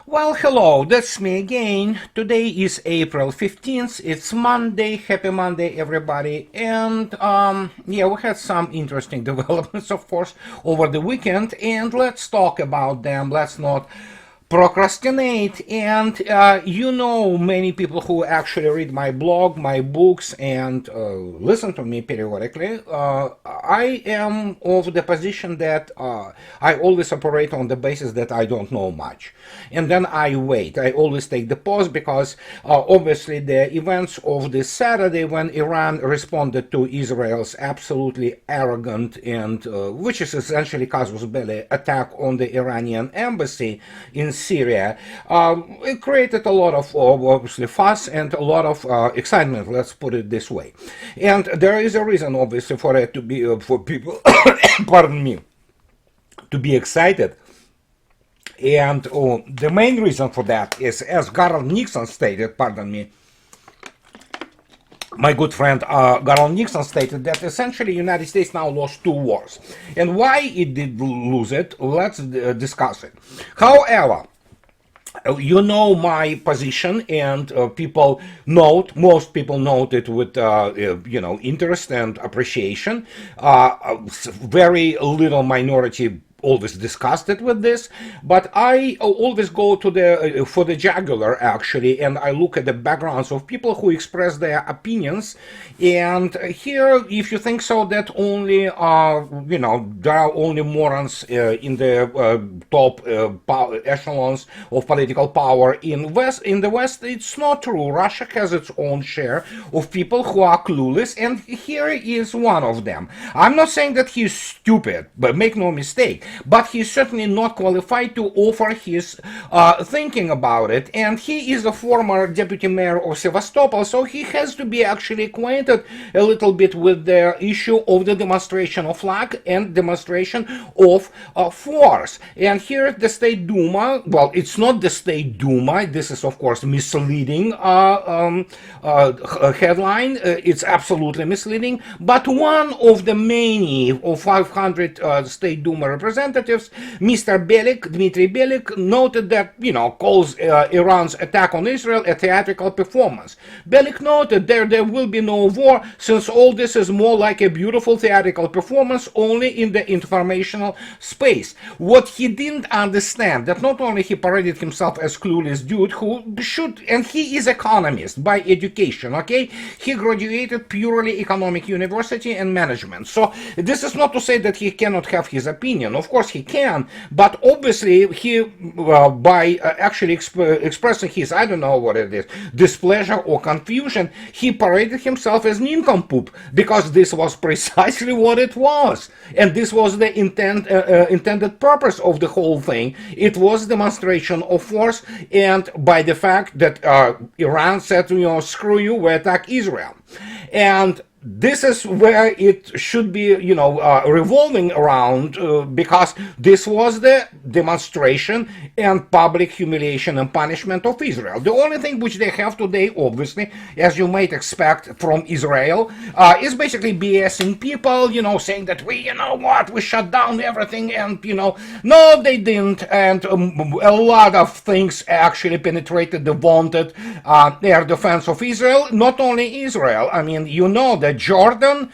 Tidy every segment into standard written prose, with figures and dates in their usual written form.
Well, hello, that's me again. Today is April 15th. It's Monday. Happy Monday, everybody. And yeah, we had some interesting developments, of course, over the weekend, and let's talk about them. Let's not procrastinate. And many people who actually read my blog, my books, and listen to me periodically. I am of the position that I always operate on the basis that I don't know much, and then I wait. I always take the pause because obviously the events of this Saturday, when Iran responded to Israel's absolutely arrogant and which is essentially casus belli attack on the Iranian embassy in Syria, it created a lot of obviously fuss and a lot of excitement. Let's put it this way, and there is a reason obviously for it to be for people, pardon me, to be excited. And the main reason for that is, as Garland Nixon stated, pardon me, my good friend Garland Nixon stated that essentially the United States now lost two wars. And why it did lose it, let's discuss it. However, you know my position, and most people note it with interest and appreciation. Very little minority always discussed it with this, but I always go to the for the jugular actually, and I look at the backgrounds of people who express their opinions. And here, if you think so, that only there are only morons in the top echelons of political power in the West, it's not true. Russia has its own share of people who are clueless, and here is one of them. I'm not saying that he's stupid, but make no mistake, but he's certainly not qualified to offer his thinking about it. And he is a former deputy mayor of Sevastopol, so he has to be actually acquainted a little bit with the issue of the demonstration of flag and demonstration of force. And here at the State Duma, well, it's not the State Duma. This is, of course, misleading headline. It's absolutely misleading. But one of the many of 500 State Duma representatives, Mr. Belik, Dmitry Belik, noted that, calls Iran's attack on Israel a theatrical performance. Belik noted there will be no war, since all this is more like a beautiful theatrical performance only in the informational space. What he didn't understand, that not only he paraded himself as clueless dude who should, and he is economist by education, okay? He graduated purely economic university and management. So this is not to say that he cannot have his opinion. Of course he can, but obviously he, by actually expressing his, I don't know what it is, displeasure or confusion, he paraded himself as nincompoop, because this was precisely what it was. And this was the intended purpose of the whole thing. It was demonstration of force, and by the fact that Iran said, screw you, we attack Israel. And this is where it should be, revolving around, because this was the demonstration and public humiliation and punishment of Israel. The only thing which they have today, obviously, as you might expect from Israel, is basically BSing people, saying that we shut down everything, and, no, they didn't. And a lot of things actually penetrated the vaunted air defense of Israel. Not only Israel, I mean, that Jordan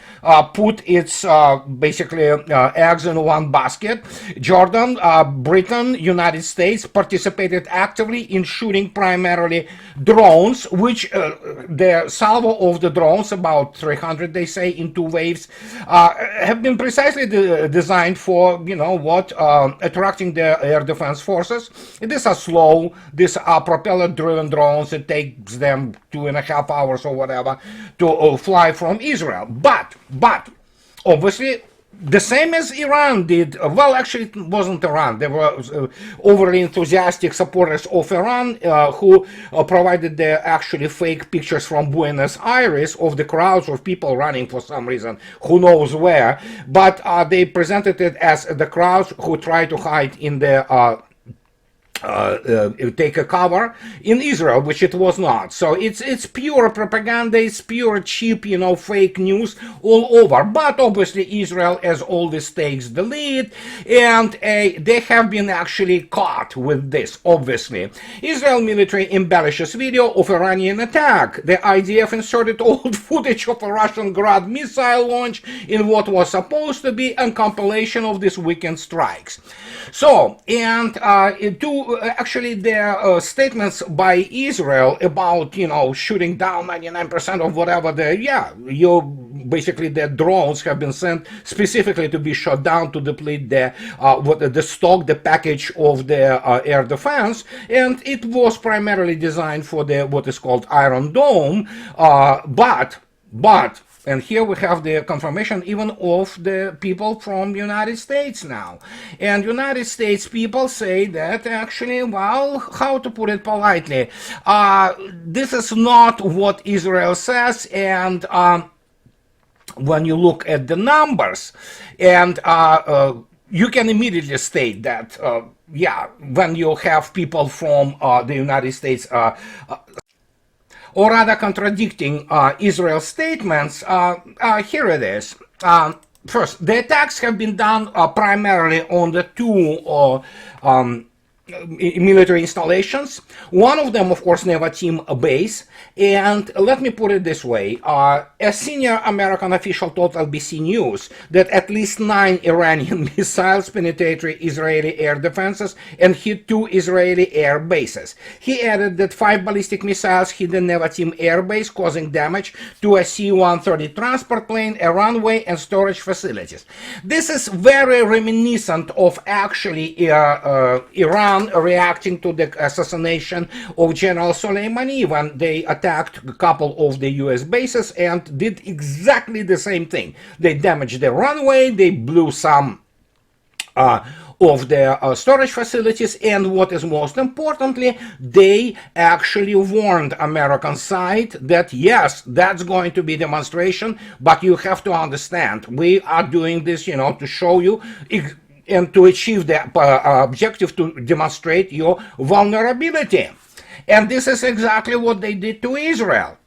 put its eggs in one basket. Jordan, Britain, United States participated actively in shooting primarily drones, which the salvo of the drones, about 300 they say, in two waves, have been precisely designed for, attracting the air defense forces. These are slow, these are propeller-driven drones. It takes them 2.5 hours or whatever to fly from Israel. But obviously, the same as Iran did. Well, actually, it wasn't Iran. There were overly enthusiastic supporters of Iran who provided the actually fake pictures from Buenos Aires of the crowds of people running for some reason, who knows where. But they presented it as the crowds who try to hide in the take a cover in Israel, which it was not. So it's pure propaganda, it's pure cheap, fake news all over. But obviously Israel, as always, takes the lead, and they have been actually caught with this. Obviously, Israel military embellishes video of Iranian attack. The IDF inserted old footage of a Russian Grad missile launch in what was supposed to be a compilation of these weekend strikes. So, and actually the statements by Israel about, shooting down 99% of whatever basically the drones have been sent specifically to be shot down to deplete the stock, the package of the air defense, and it was primarily designed for what is called Iron Dome, but and here we have the confirmation even of the people from United States now. And United States people say that actually, well, how to put it politely, this is not what Israel says, and when you look at the numbers, and you can immediately state that, when you have people from the United States or rather contradicting Israel's statements, here it is. First, the attacks have been done primarily on the two military installations. One of them, of course, Nevatim base. And let me put it this way. A senior American official told LBC News that at least 9 Iranian missiles penetrated Israeli air defenses and hit 2 Israeli air bases. He added that 5 ballistic missiles hit the Nevatim air base, causing damage to a C-130 transport plane, a runway, and storage facilities. This is very reminiscent of actually Iran reacting to the assassination of General Soleimani when they attacked a couple of the US bases and did exactly the same thing. They damaged the runway, they blew some of the storage facilities, and what is most importantly, they actually warned American side that yes, that's going to be demonstration, but you have to understand, we are doing this, to show you and to achieve the objective to demonstrate your vulnerability. And this is exactly what they did to Israel.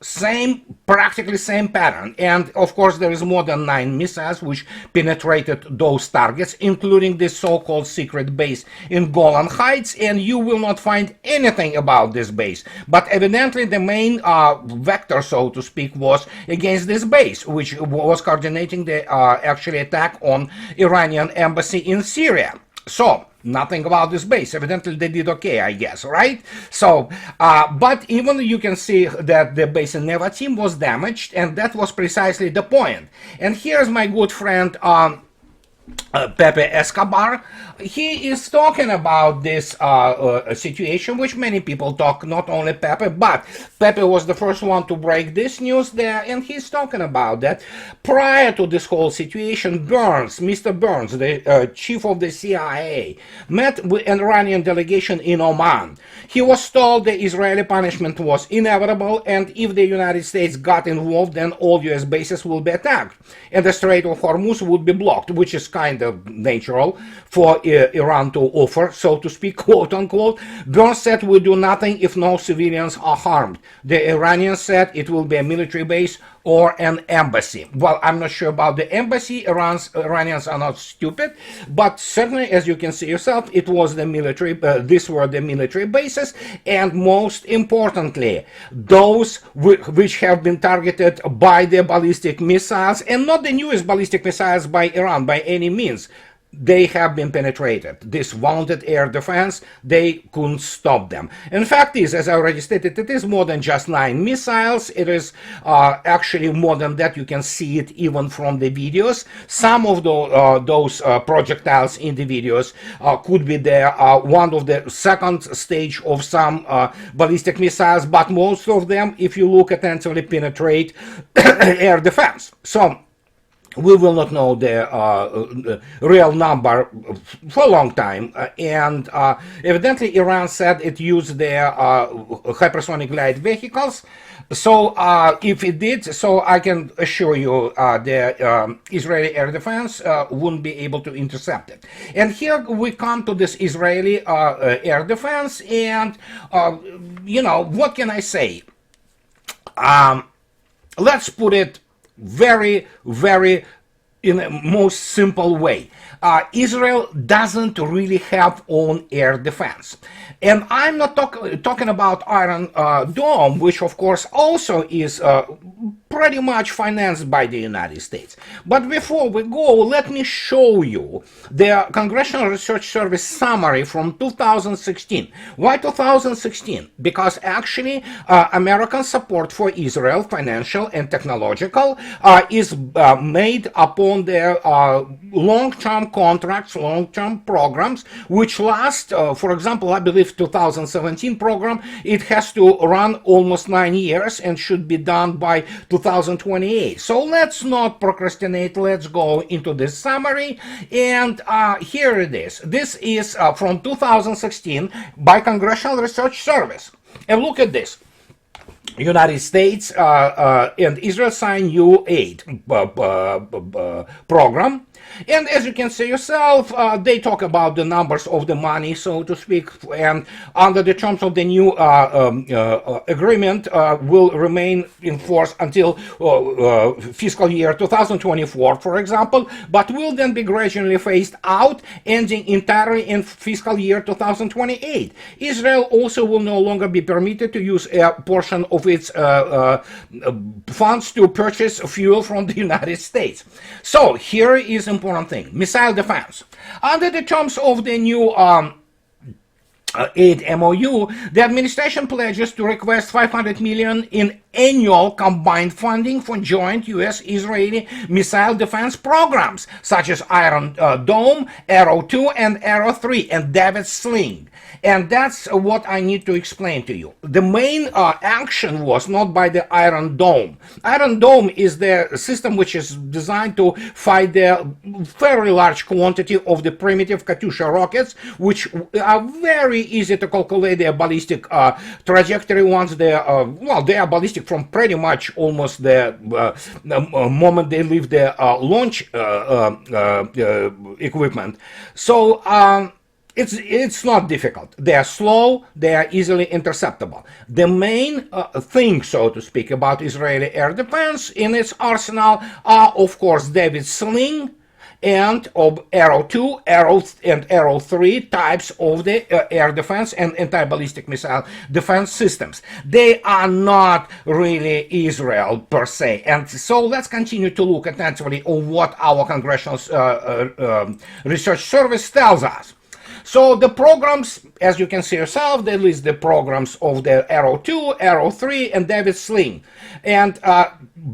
Practically same pattern. And of course, there is more than 9 missiles which penetrated those targets, including this so-called secret base in Golan Heights. And you will not find anything about this base. But evidently, the main vector, so to speak, was against this base, which was coordinating the actually attack on Iranian embassy in Syria. So, nothing about this base. Evidently, they did okay, I guess, right? So, but even you can see that the base in Nevatim was damaged, and that was precisely the point. And here's my good friend Pepe Escobar. He is talking about this situation, which many people talk, not only Pepe, but Pepe was the first one to break this news there, and he's talking about that. Prior to this whole situation, Mr. Burns, the chief of the CIA, met with an Iranian delegation in Oman. He was told the Israeli punishment was inevitable, and if the United States got involved, then all US bases will be attacked, and the Strait of Hormuz would be blocked, which is kind of natural for Iran to offer, so to speak, quote unquote. Burns said, "We do nothing if no civilians are harmed." The Iranians said it will be a military base or an embassy. Well, I'm not sure about the embassy. Iranians are not stupid, but certainly, as you can see yourself, it was the military. These were the military bases, and most importantly, those which have been targeted by the ballistic missiles, and not the newest ballistic missiles by Iran by any means. They have been penetrated. This wounded air defense, they couldn't stop them. And the fact is, as I already stated, it is more than just 9 missiles. It is actually more than that. You can see it even from the videos. Some of those projectiles in the videos could be one of the second stage of some ballistic missiles, but most of them, if you look attentively, penetrate air defense. So we will not know the real number for a long time, and evidently Iran said it used their hypersonic light vehicles So if it did, so I can assure you the Israeli air defense wouldn't be able to intercept it. And here we come to this Israeli air defense, and what can I say? Let's put it very, very in a most simple way. Israel doesn't really have own air defense. And I'm not talking about Iron Dome, which of course also is pretty much financed by the United States. But before we go, let me show you the Congressional Research Service summary from 2016. Why 2016? Because actually American support for Israel, financial and technological, is made upon their long-term contracts, long-term programs, which last, for example, I believe 2017 program, it has to run almost 9 years and should be done by 2028. So let's not procrastinate. Let's go into this summary. And here it is. This is from 2016 by Congressional Research Service. And look at this. United States and Israel signed U8 program. And as you can see yourself, they talk about the numbers of the money, so to speak, and under the terms of the new agreement will remain in force until fiscal year 2024, for example, but will then be gradually phased out, ending entirely in fiscal year 2028. Israel also will no longer be permitted to use a portion of its funds to purchase fuel from the United States. So here is important thing: missile defense. Under the terms of the new aid MOU, the administration pledges to request $500 million in annual combined funding for joint U.S.-Israeli missile defense programs, such as Iron Dome, Arrow 2, and Arrow 3, and David Sling. And that's what I need to explain to you. The main action was not by the Iron Dome. Iron Dome is the system which is designed to fight the very large quantity of the primitive Katyusha rockets, which are very easy to calculate their ballistic trajectory once they are, they are ballistic from pretty much almost the moment they leave the launch equipment. So it's not difficult. They are slow, they are easily interceptable. The main thing, so to speak, about Israeli air defense in its arsenal are, of course, David Sling and of Arrow 2, Arrow 3 types of the air defense and anti-ballistic missile defense systems. They are not really Israel per se. And so let's continue to look attentively on what our Congressional Research Service tells us. So the programs, as you can see yourself, they list the programs of the Arrow 2, Arrow 3, and David Sling. And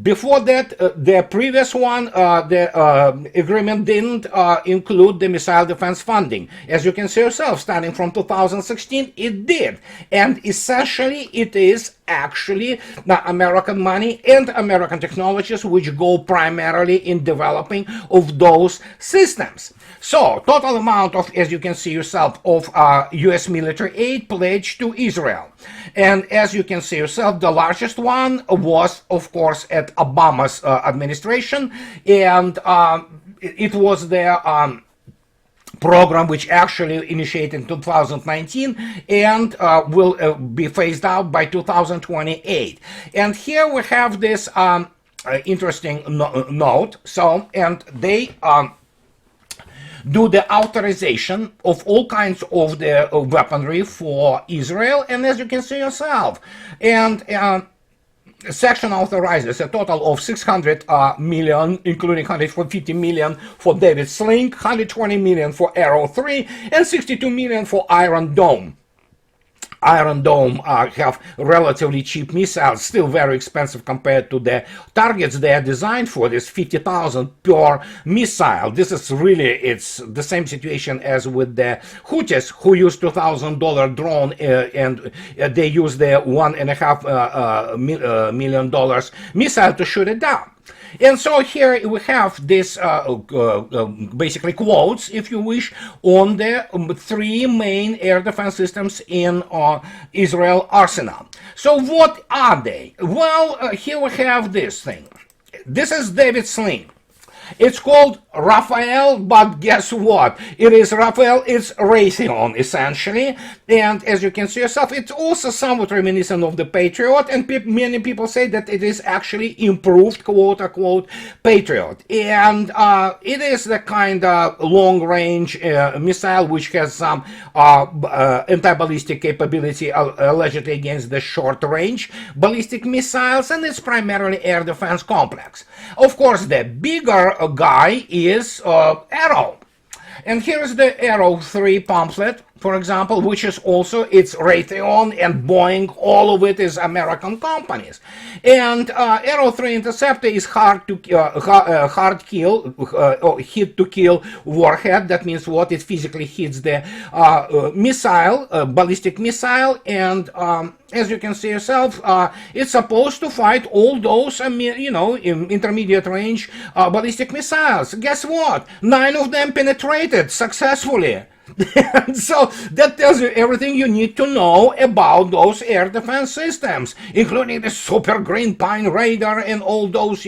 before that, the previous one, the agreement didn't include the missile defense funding. As you can see yourself, starting from 2016, it did. And essentially, it is actually the American money and American technologies which go primarily in developing of those systems. So, total amount of, as you can see yourself, of U.S. military aid pledged to Israel. And as you can see yourself, the largest one was, of course, at Obama's administration, and it was their program which actually initiated in 2019 and will be phased out by 2028. And here we have this interesting note. So, and they do the authorization of all kinds of the weaponry for Israel, and as you can see yourself, and section authorizes a total of 600 million, including 150 million for David Sling, 120 million for Arrow 3, and 62 million for Iron Dome. Iron Dome have relatively cheap missiles, still very expensive compared to the targets they are designed for. This 50,000 per missile. This is really, it's the same situation as with the Houthis, who use $2,000 drone and they use the $1.5 million missile to shoot it down. And so here we have this basically quotes, if you wish, on the three main air defense systems in Israel arsenal. So what are they? Well, here we have this thing. This is David Sling. It's called Rafael, but guess what? It is Rafael, it's Raytheon, essentially. And as you can see yourself, it's also somewhat reminiscent of the Patriot, and many people say that it is actually improved, quote-unquote, Patriot. And it is the kind of long-range missile which has some anti-ballistic capability allegedly against the short-range ballistic missiles, and it's primarily air defense complex. Of course, the bigger guy is Arrow. And here's the Arrow 3 pamphlet, for example, which is also, it's Raytheon and Boeing, all of it is American companies. And Arrow 3 Interceptor is hard kill, or hit to kill warhead. That means what? It physically hits the missile, ballistic missile, and as you can see yourself, it's supposed to fight all those, intermediate range ballistic missiles. Guess what? 9 of them penetrated successfully. So that tells you everything you need to know about those air defense systems, including the Super Green Pine radar and all those,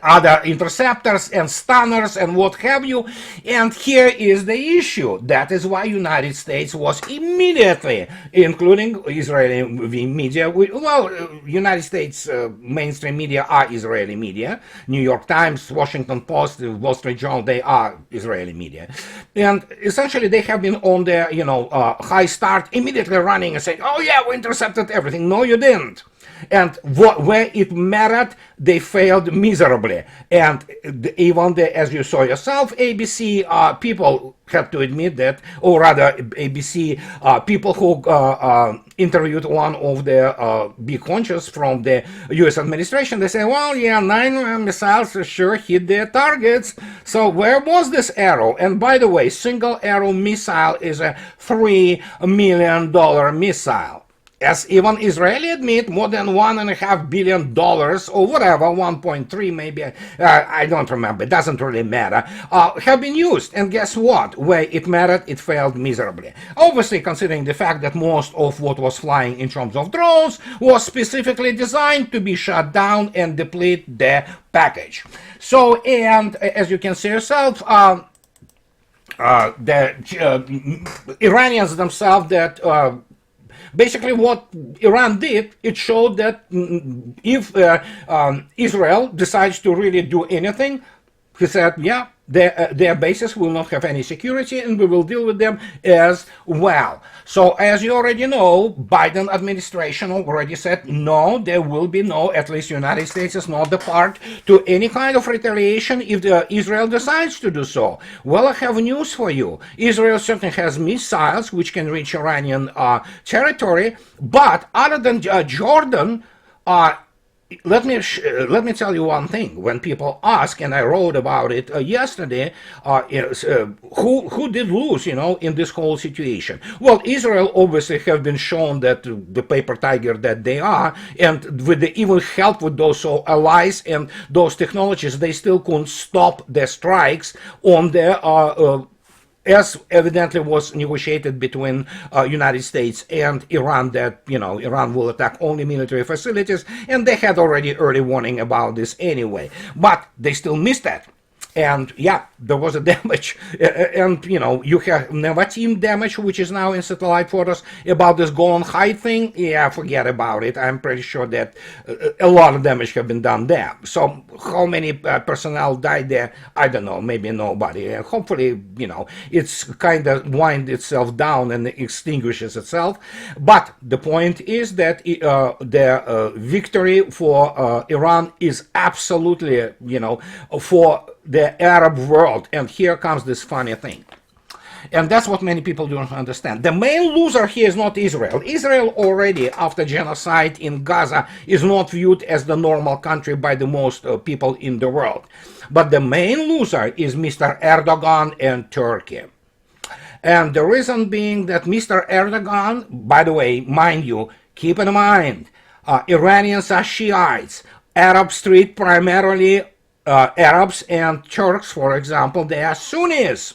other interceptors and stunners and what have you. And here is the issue. That is why United States was immediately, including Israeli media, United States mainstream media are Israeli media. New York Times, Washington Post, Wall Street Journal, they are Israeli media. And essentially they have been on their, high start, immediately running and saying, oh yeah, we intercepted everything. No, you didn't. And where it mattered, they failed miserably. And even as you saw yourself, ABC people have to admit that, or rather ABC people who interviewed one of the big honchos from the US administration, they say, well, yeah, 9 missiles sure hit their targets. So where was this Arrow? And by the way, single Arrow missile is a $3 million missile. As even Israeli admit, more than $1.5 billion or whatever, 1.3 maybe, I don't remember, it doesn't really matter, have been used. And guess what? Where it mattered, it failed miserably. Obviously, considering the fact that most of what was flying in terms of drones was specifically designed to be shut down and deplete the package. So, and as you can see yourself, the Iranians themselves that basically what Iran did, it showed that if Israel decides to really do anything, he said, yeah, their bases will not have any security and we will deal with them as well. So as you already know, Biden administration already said, no, there will be no, at least United States is not the part to any kind of retaliation if Israel decides to do so. Well, I have news for you. Israel certainly has missiles which can reach Iranian territory, but other than Jordan, let me tell you one thing. When people ask, and I wrote about it yesterday, who did lose, in this whole situation? Well, Israel obviously have been shown that the paper tiger that they are, and with the even help with those allies and those technologies, they still couldn't stop the strikes on their as evidently was negotiated between United States and Iran, that, Iran will attack only military facilities, and they had already early warning about this anyway. But they still missed that. And yeah, there was a damage. And, you have Nevatim damage, which is now in satellite photos. About this Golan Heights thing, yeah, forget about it. I'm pretty sure that a lot of damage have been done there. So how many personnel died there? I don't know, maybe nobody. And hopefully, it's kind of wind itself down and extinguishes itself. But the point is that the victory for Iran is absolutely, for the Arab world. And here comes this funny thing. And that's what many people don't understand. The main loser here is not Israel. Israel already, after genocide in Gaza, is not viewed as the normal country by the most people in the world. But the main loser is Mr. Erdogan and Turkey. And the reason being that Mr. Erdogan, by the way, mind you, keep in mind, Iranians are Shiites. Arab Street, primarily Arabs and Turks, for example, they are Sunnis.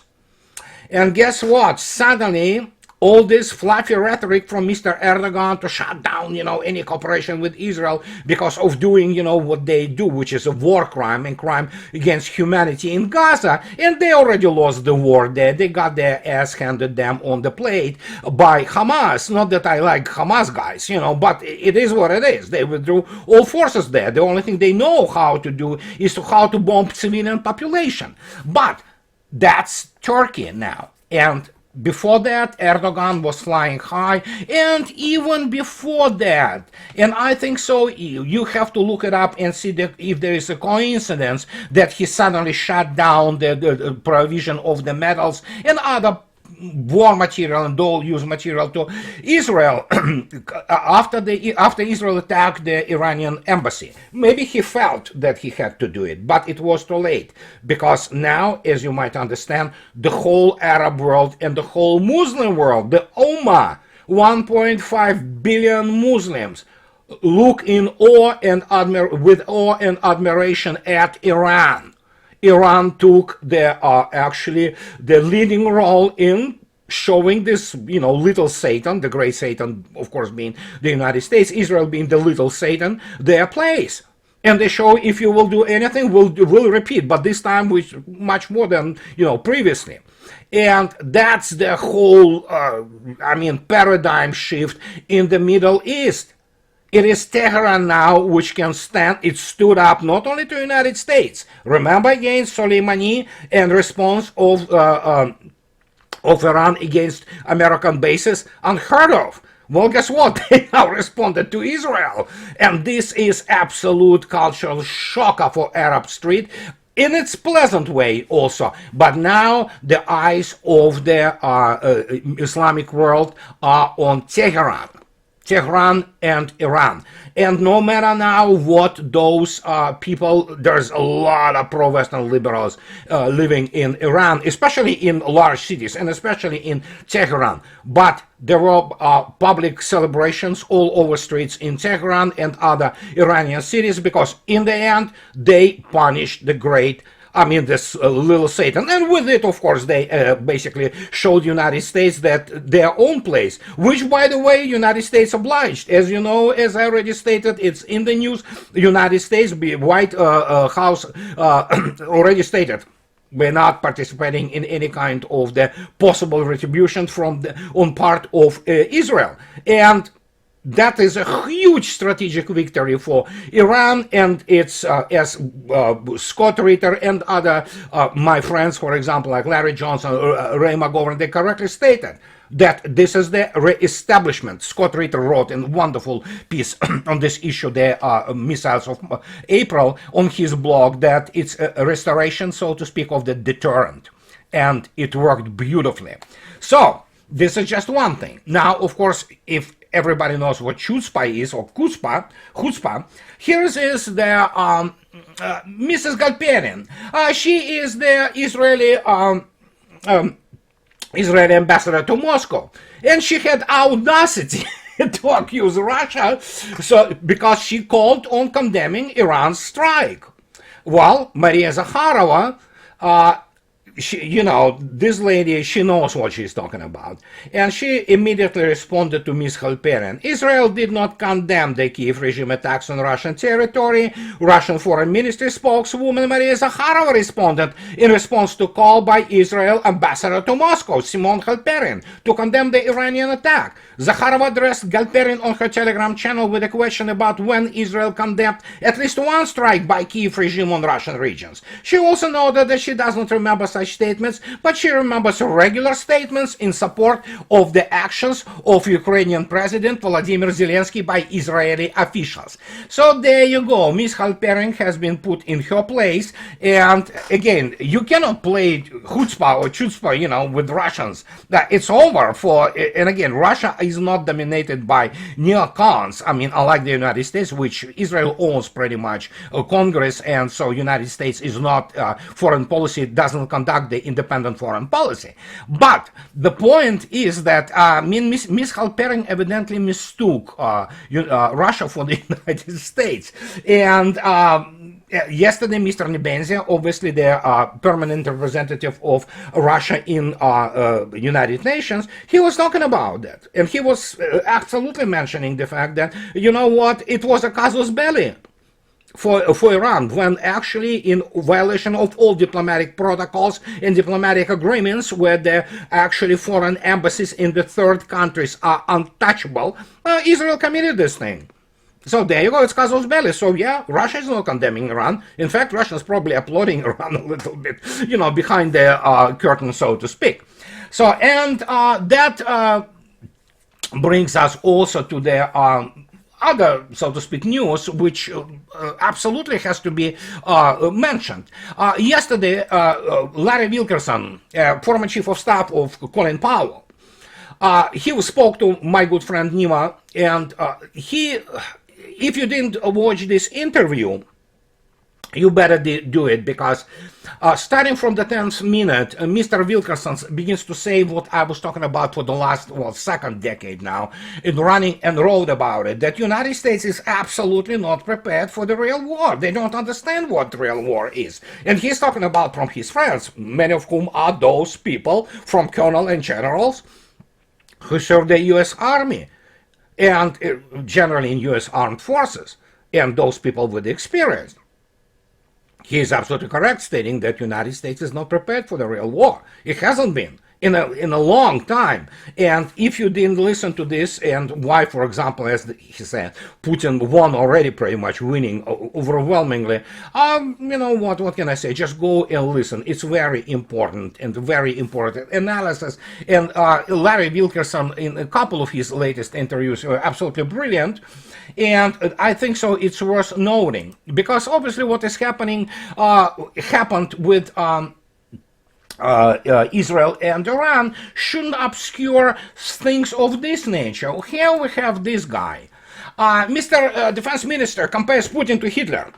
And guess what? Suddenly, all this fluffy rhetoric from Mr. Erdogan to shut down, any cooperation with Israel because of doing, what they do, which is a war crime and crime against humanity in Gaza. And they already lost the war there. They got their ass handed them on the plate by Hamas. Not that I like Hamas guys, but it is what it is. They withdrew all forces there. The only thing they know how to do is how to bomb civilian population. But that's Turkey now. And before that, Erdogan was flying high, and even before that, and I think so, you have to look it up and see if there is a coincidence that he suddenly shut down the provision of the metals and other war material and dual-use material to Israel after Israel attacked the Iranian embassy. Maybe he felt that he had to do it, but it was too late, because now, as you might understand, the whole Arab world and the whole Muslim world, the Ummah, 1.5 billion Muslims, look in awe and with awe and admiration at Iran. Iran took actually the leading role in showing this, little Satan, the great Satan, of course, being the United States, Israel being the little Satan, their place. And they show, if you will do anything, we'll repeat, but this time with much more than, previously. And that's the whole, paradigm shift in the Middle East. It is Tehran now which can stand. It stood up not only to the United States. Remember against Soleimani and response of Iran against American bases? Unheard of. Well, guess what? They now responded to Israel. And this is absolute cultural shocker for Arab Street, in its pleasant way also. But now the eyes of the Islamic world are on Tehran and Iran. And no matter now what those people, there's a lot of pro-Western liberals living in Iran, especially in large cities and especially in Tehran. But there were public celebrations all over streets in Tehran and other Iranian cities, because in the end, they punished the great this little Satan. And with it, of course, they basically showed United States that their own place, which, by the way, United States obliged. As you know, as I already stated, it's in the news, United States, White House already stated, we're not participating in any kind of the possible retribution on part of Israel. And that is a huge strategic victory for Iran, and it's, as Scott Ritter and other my friends, for example, like Larry Johnson or Ray McGovern, they correctly stated that this is the re-establishment. Scott Ritter wrote a wonderful piece on this issue, the missiles of April, on his blog, that it's a restoration, so to speak, of the deterrent. And it worked beautifully. So, this is just one thing. Now, of course, if everybody knows what chutzpah is, or chutzpah, here is the Mrs. Galperin. She is the Israeli ambassador to Moscow, and she had audacity to accuse Russia, because she called on condemning Iran's strike. Well, Maria Zakharova, this lady, she knows what she's talking about. And she immediately responded to Ms. Halperin. Israel did not condemn the Kiev regime attacks on Russian territory. Russian Foreign Ministry spokeswoman Maria Zakharova responded in response to call by Israel ambassador to Moscow, Simon Halperin, to condemn the Iranian attack. Zakharova addressed Galperin on her Telegram channel with a question about when Israel condemned at least one strike by Kiev regime on Russian regions. She also noted that she doesn't remember such statements, but she remembers regular statements in support of the actions of Ukrainian President Volodymyr Zelensky by Israeli officials. So there you go. Ms. Halperin has been put in her place, and again, you cannot play chutzpah or chutzpah, with Russians. It's over and again, Russia is not dominated by neocons. Unlike the United States, which Israel owns pretty much Congress, and so United States is not, foreign policy doesn't conduct conduct the independent foreign policy. But the point is that Ms. Halperin evidently mistook Russia for the United States. And yesterday, Mr. Nebenzia, obviously the permanent representative of Russia in United Nations, he was talking about that. And he was absolutely mentioning the fact that, you know what, it was a casus belli for Iran, when actually in violation of all diplomatic protocols and diplomatic agreements where the actually foreign embassies in the third countries are untouchable, Israel committed this thing. So there you go, it's casus belli. So yeah, Russia is not condemning Iran. In fact, Russia is probably applauding Iran a little bit, behind the curtain, so to speak. So, and that brings us also to the other, so to speak, news, which absolutely has to be mentioned. Yesterday, Larry Wilkerson, former chief of staff of Colin Powell, he spoke to my good friend Nima, and if you didn't watch this interview, you better do it, because starting from the 10th minute, Mr. Wilkerson begins to say what I was talking about for the last, second decade now, in running and wrote about it, that United States is absolutely not prepared for the real war. They don't understand what real war is. And he's talking about from his friends, many of whom are those people from colonel and generals who serve the U.S. Army, and generally in U.S. Armed Forces, and those people with experience. He is absolutely correct stating that the United States is not prepared for the real war. It hasn't been in a long time. And if you didn't listen to this, and why, for example, as he said, Putin won already, pretty much winning overwhelmingly, what can I say? Just go and listen. It's very important analysis. And Larry Wilkerson, in a couple of his latest interviews, were absolutely brilliant. And I think so it's worth noting, because obviously what is happening happened with Israel and Iran shouldn't obscure things of this nature. Here we have this guy. Mr. Defense Minister compares Putin to Hitler.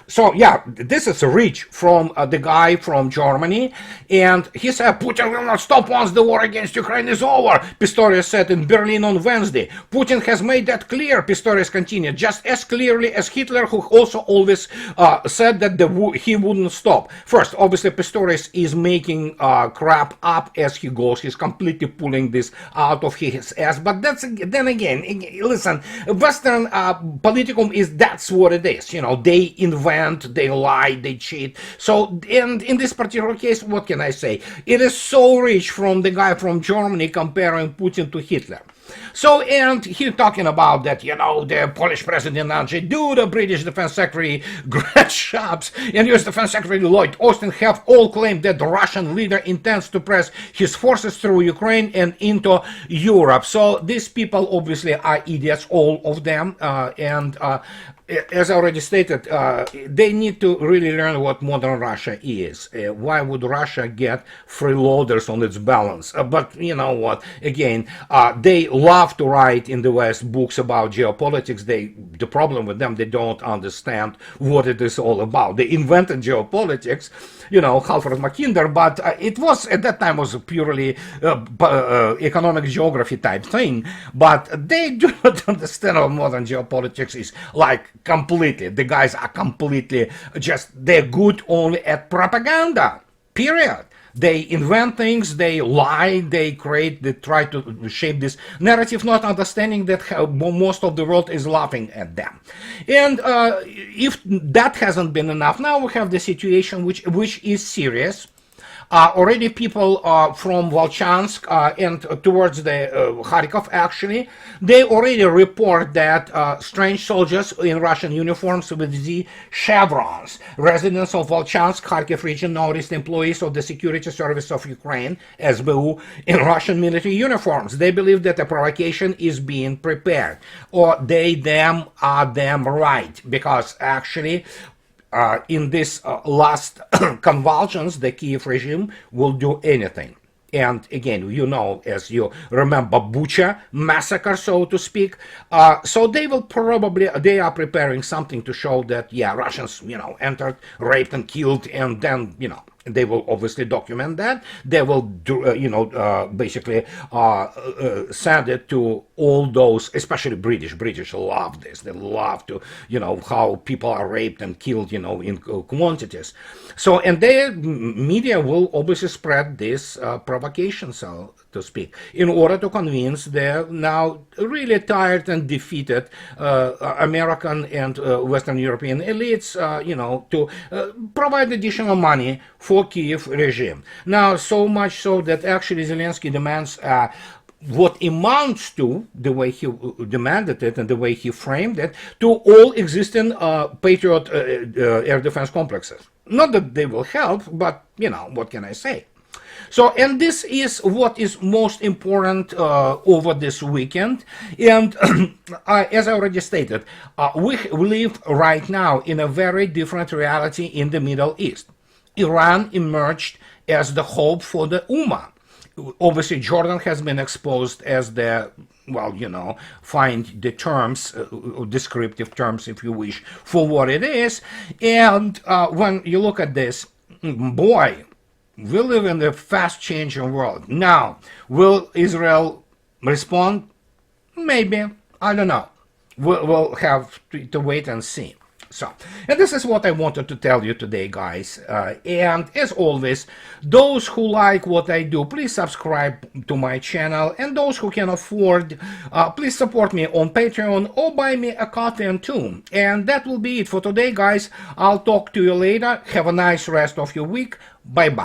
So yeah, this is a reach from the guy from Germany, and he said Putin will not stop once the war against Ukraine is over, Pistorius said in Berlin on Wednesday. Putin has made that clear, Pistorius continued, just as clearly as Hitler, who also always said that he wouldn't stop. First, obviously Pistorius is making crap up as he goes. He's completely pulling this out of his ass. But then again, listen, Western politicum that's what it is. They invent, they lie, they cheat. So, and in this particular case, what can I say? It is so rich from the guy from Germany comparing Putin to Hitler. So, and he's talking about that, the Polish President Andrzej Duda, British Defense Secretary Grant Shapps, and US Defense Secretary Lloyd Austin have all claimed that the Russian leader intends to press his forces through Ukraine and into Europe. So these people obviously are idiots, all of them, and as I already stated, they need to really learn what modern Russia is. Why would Russia get freeloaders on its balance? But you know what? Again, they love to write in the West books about geopolitics. The problem with them, they don't understand what it is all about. They invented geopolitics, Halford Mackinder, but it was, at that time, was a purely economic geography type thing. But they do not understand how modern geopolitics is like. Completely. The guys are completely they're good only at propaganda. Period. They invent things, they lie, they try to shape this narrative, not understanding that most of the world is laughing at them. And if that hasn't been enough, now we have the situation which is serious. Already people from Volchansk and towards the Kharkov, actually, they already report that strange soldiers in Russian uniforms with the chevrons, residents of Volchansk, Kharkiv region, noticed employees of the Security Service of Ukraine, SBU, in Russian military uniforms. They believe that a provocation is being prepared, or them are right, because actually in this last convulsions, the Kiev regime will do anything. And again, as you remember, Bucha massacre, so to speak. So they are preparing something to show that, Russians, entered, raped and killed, and then, They will obviously document that. They will basically send it to all those, especially British love this. They love to, how people are raped and killed, in quantities. So, and the media will obviously spread this provocation, so to speak, in order to convince the now really tired and defeated American and Western European elites, to provide additional money for Kiev regime. Now, so much so that actually Zelensky demands what amounts to, the way he demanded it and the way he framed it, to all existing Patriot air defense complexes. Not that they will help, but, what can I say? So, and this is what is most important over this weekend. And as I already stated, we live right now in a very different reality in the Middle East. Iran emerged as the hope for the Ummah. Obviously, Jordan has been exposed as the, find the terms, descriptive terms, if you wish, for what it is. And when you look at this, boy, we live in a fast-changing world. Now, will Israel respond? Maybe. I don't know. We'll have to wait and see. So, and this is what I wanted to tell you today, guys. And as always, those who like what I do, please subscribe to my channel. And those who can afford, please support me on Patreon or buy me a coffee and two. And that will be it for today, guys. I'll talk to you later. Have a nice rest of your week. Bye-bye.